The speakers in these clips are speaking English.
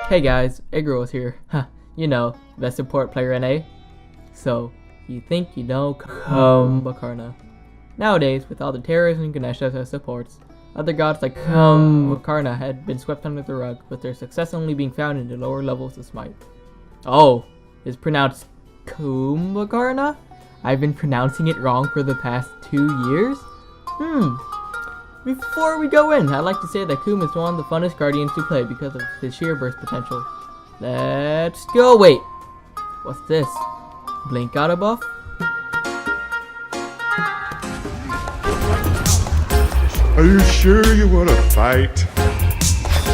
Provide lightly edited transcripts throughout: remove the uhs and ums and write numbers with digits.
Hey guys, Eggro's here. You know, best support player in A. So, you think you know Kumbhakarna. Nowadays, with all the terrors and Ganeshas as supports, other gods like Kumbhakarna had been swept under the rug, with their success only being found in the lower levels of Smite. Oh, it's pronounced Kumbhakarna? I've been pronouncing it wrong for the past 2 years? Before we go in, I'd like to say that Kum is one of the funnest guardians to play because of his sheer burst potential. Let's go! Wait! What's this? Blink got a buff? Are you sure you want to fight?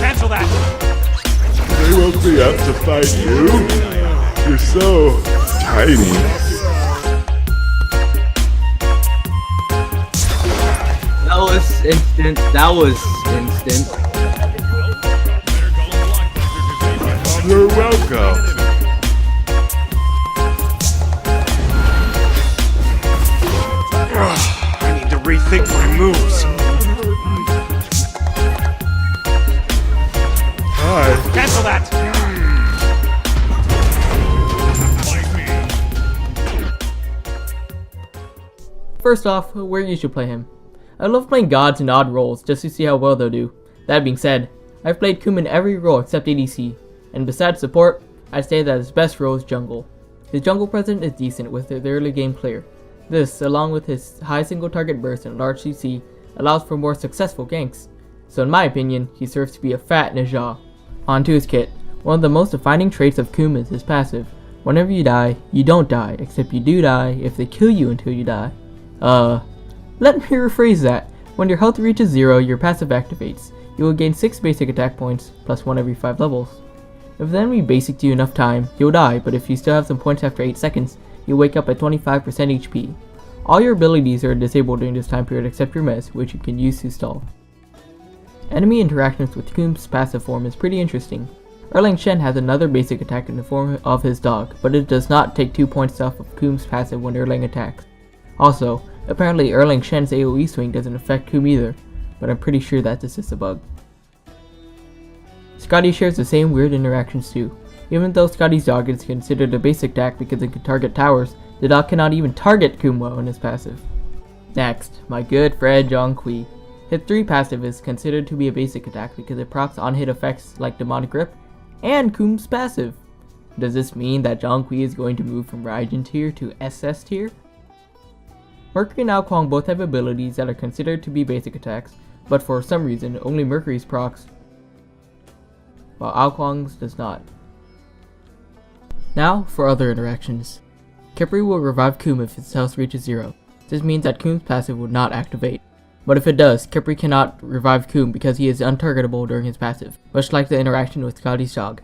Cancel that! They won't be up to fight you. You're so tiny. That was instant. You're welcome. I need to rethink my moves. Hi. Cancel that! First off, where you should play him. I love playing gods in odd roles just to see how well they'll do. That being said, I've played Kum in every role except ADC, and besides support, I'd say that his best role is jungle. His jungle presence is decent with the early game clear. This, along with his high single target burst and large CC, allows for more successful ganks. So in my opinion, he serves to be a fat Ninja. On to his kit. One of the most defining traits of Kum is his passive. Whenever you die, you don't die, except you do die if they kill you until you die. Let me rephrase that. When your health reaches 0, your passive activates. You will gain 6 basic attack points, plus 1 every 5 levels. If the enemy basics you enough time, you'll die, but if you still have some points after 8 seconds, you'll wake up at 25% HP. All your abilities are disabled during this time period except your mess, which you can use to stall. Enemy interactions with Kum's passive form is pretty interesting. Erlang Shen has another basic attack in the form of his dog, but it does not take 2 points off of Kum's passive when Erlang attacks. Also, apparently Erlang Shen's AoE swing doesn't affect Kum either, but I'm pretty sure that this is a bug. Scotty shares the same weird interactions too. Even though Scotty's dog is considered a basic attack because it can target towers, the dog cannot even target Kum well in his passive. Next, my good friend Zhonghui. His 3 passive is considered to be a basic attack because it procs on-hit effects like Demonic Grip and Kum's passive. Does this mean that Zhonghui is going to move from Raijin tier to SS tier? Mercury and Alquang both have abilities that are considered to be basic attacks, but for some reason only Mercury's procs, while Alquang's does not. Now for other interactions. Khepri will revive Kum if its health reaches 0. This means that Kum's passive will not activate. But if it does, Khepri cannot revive Kum because he is untargetable during his passive, much like the interaction with Scotty's dog.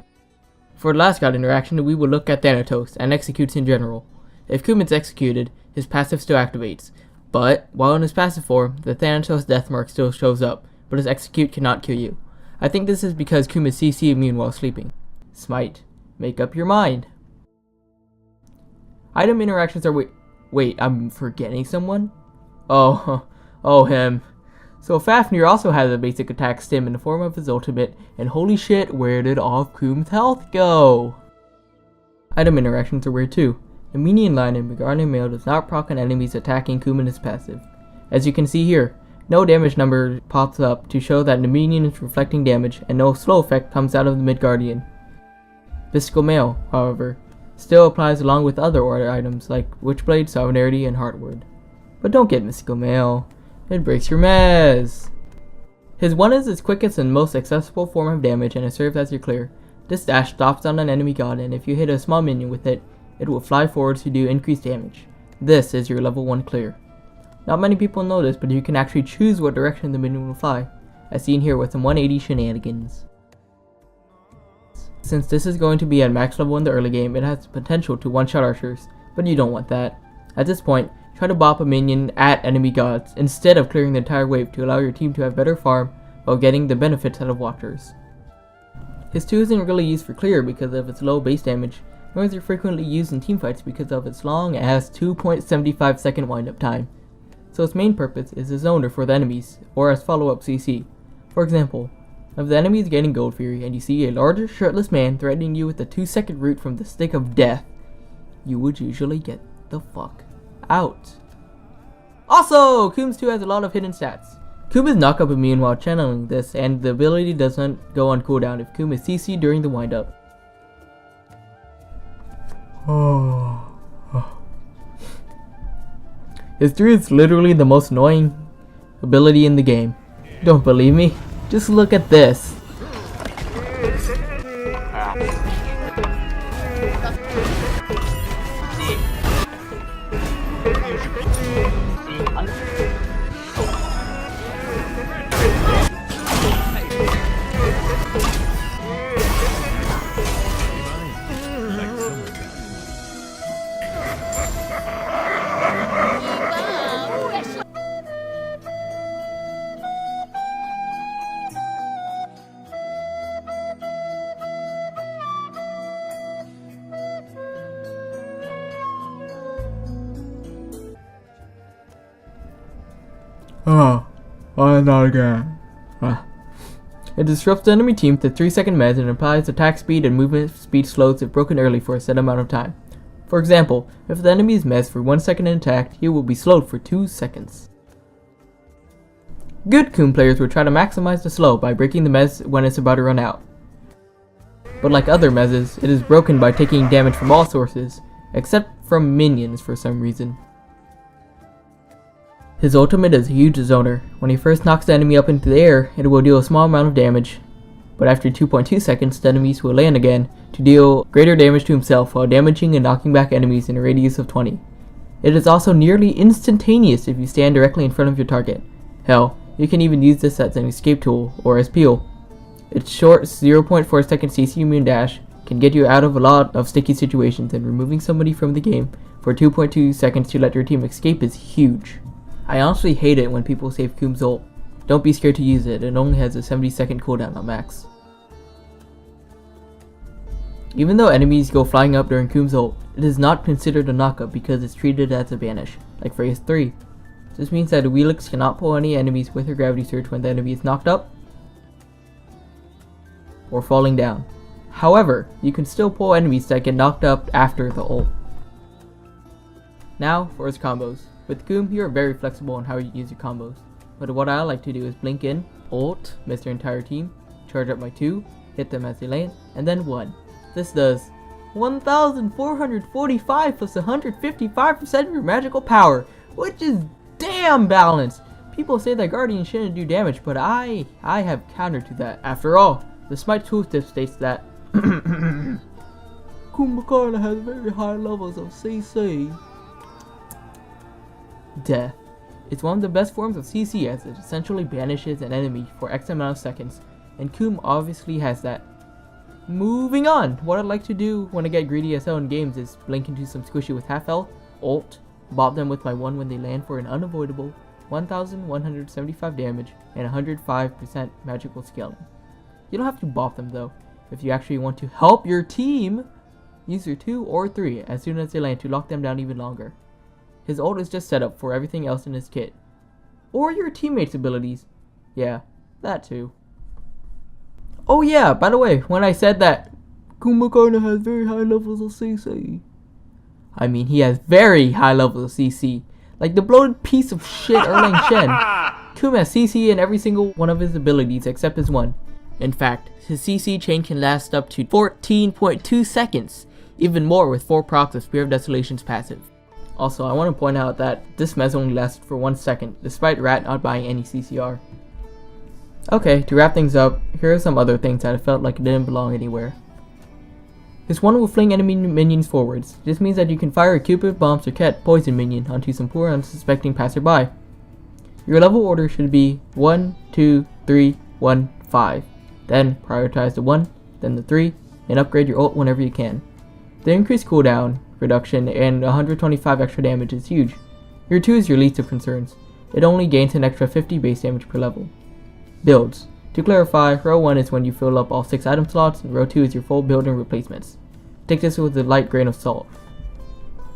For the last god interaction, we will look at Thanatos and executes in general. If Kum is executed, his passive still activates, but while in his passive form, the Thanatos death mark still shows up, but his execute cannot kill you. I think this is because Kum is CC immune while sleeping. Smite, make up your mind. Item interactions are wait, I'm forgetting someone? Oh, him. So Fafnir also has a basic attack stim in the form of his ultimate, and holy shit, where did all of Kum's health go? Item interactions are weird too. The minion line in Kumbhakarna Mail does not proc on enemies attacking Kum in his passive. As you can see here, no damage number pops up to show that the minion is reflecting damage, and no slow effect comes out of the mid guardian. Mystical Mail, however, still applies along with other order items like Witchblade, Sovereignty, and Heartward. But don't get Mystical Mail, it breaks your mez! His 1 is his quickest and most accessible form of damage and it serves as your clear. This dash stops on an enemy god, and if you hit a small minion with it, it will fly forward to do increased damage. This is your level 1 clear. Not many people know this, but you can actually choose what direction the minion will fly, as seen here with some 180 shenanigans. Since this is going to be at max level in the early game, it has the potential to one-shot archers, but you don't want that. At this point, try to bop a minion at enemy gods, instead of clearing the entire wave to allow your team to have better farm while getting the benefits out of watchers. His 2 isn't really used for clear because of its low base damage, nor is it frequently used in teamfights because of its long ass 2.75 second wind-up time. So its main purpose is as zoner for the enemies, or as follow-up CC. For example, If the enemy is gaining Gold Fury and you see a larger shirtless man threatening you with a 2-second root from the Stick of Death, you would usually get the fuck out. Also, Coombs 2 has a lot of hidden stats. Coomb is knockup immune while channeling this, and the ability doesn't go on cooldown if Coomb is CC during the windup. His 3 is literally the most annoying ability in the game. Don't believe me? Just look at this. Not again. It disrupts the enemy team with a 3-second mez and applies attack speed and movement speed slows if broken early for a set amount of time. For example, if the enemy is mez for 1 second in attack, he will be slowed for 2 seconds. Good Coomb players will try to maximize the slow by breaking the mez when it's about to run out. But like other mezes, it is broken by taking damage from all sources, except from minions for some reason. His ultimate is a huge zoner. When he first knocks the enemy up into the air, it will deal a small amount of damage, but after 2.2 seconds, the enemies will land again to deal greater damage to himself while damaging and knocking back enemies in a radius of 20. It is also nearly instantaneous if you stand directly in front of your target. Hell, you can even use this as an escape tool or as peel. Its short 0.4 second CC immune dash can get you out of a lot of sticky situations, and removing somebody from the game for 2.2 seconds to let your team escape is huge. I honestly hate it when people save Coomb's ult. Don't be scared to use it, it only has a 70-second cooldown on max. Even though enemies go flying up during Coomb's ult, it is not considered a knockup because it's treated as a banish, like phase 3. This means that Wheelix cannot pull any enemies with her gravity surge when the enemy is knocked up or falling down. However, you can still pull enemies that get knocked up after the ult. Now for his combos. With Coomb, you are very flexible on how you use your combos, but what I like to do is blink in, ult, miss their entire team, charge up my 2, hit them as they land, and then 1. This does 1,445 plus 155% of your magical power, which is damn balanced. People say that Guardian shouldn't do damage, but I have counter to that. After all, the Smite tooltip states that Kumbhakarna has very high levels of CC. Death. It's one of the best forms of CC as it essentially banishes an enemy for X amount of seconds, and Coomb obviously has that. Moving on, what I'd like to do when I get greedy as hell in games is blink into some squishy with half health, ult, bop them with my 1 when they land for an unavoidable 1,175 damage and 105% magical scaling. You don't have to bop them though. If you actually want to help your team, use your 2 or 3 as soon as they land to lock them down even longer. His ult is just set up for everything else in his kit. Or your teammates' abilities. Yeah, that too. Oh yeah, by the way, when I said that Kumbhakarna has very high levels of CC, I mean he has very high levels of CC. Like the bloated piece of shit Erlang Shen. Coomb has CC in every single one of his abilities except his 1. In fact, his CC chain can last up to 14.2 seconds. Even more with 4 procs of Spear of Desolation's passive. Also, I want to point out that this mez only lasted for 1 second, despite Rat not buying any CCR. Okay, to wrap things up, here are some other things that I felt like it didn't belong anywhere. His 1 will fling enemy minions forwards. This means that you can fire a Cupid, Bombs, or Ket poison minion onto some poor unsuspecting passerby. Your level order should be 1, 2, 3, 1, 5. Then prioritize the 1, then the 3, and upgrade your ult whenever you can. The increased cooldown reduction and 125 extra damage is huge. Your 2 is your least of concerns. It only gains an extra 50 base damage per level. Builds. To clarify, row 1 is when you fill up all 6 item slots, and row 2 is your full build and replacements. Take this with a light grain of salt.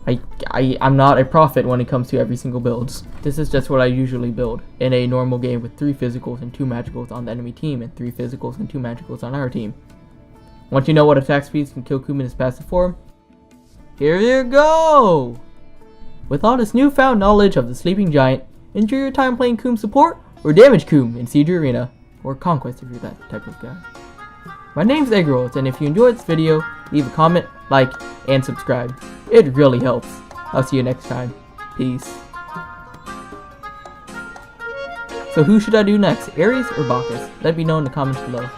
I'm not a prophet when it comes to every single builds. This is just what I usually build in a normal game with 3 physicals and 2 magicals on the enemy team and 3 physicals and 2 magicals on our team. Want you to know what attack speeds can kill Coom in his passive form? Here you go! With all this newfound knowledge of the Sleeping Giant, enjoy your time playing Coom support or damage Coom in Siege Arena, or Conquest if you're that type of guy. My name's Eggrolls, and if you enjoyed this video, leave a comment, like, and subscribe. It really helps. I'll see you next time. Peace. So who should I do next, Ares or Bacchus? Let me know in the comments below.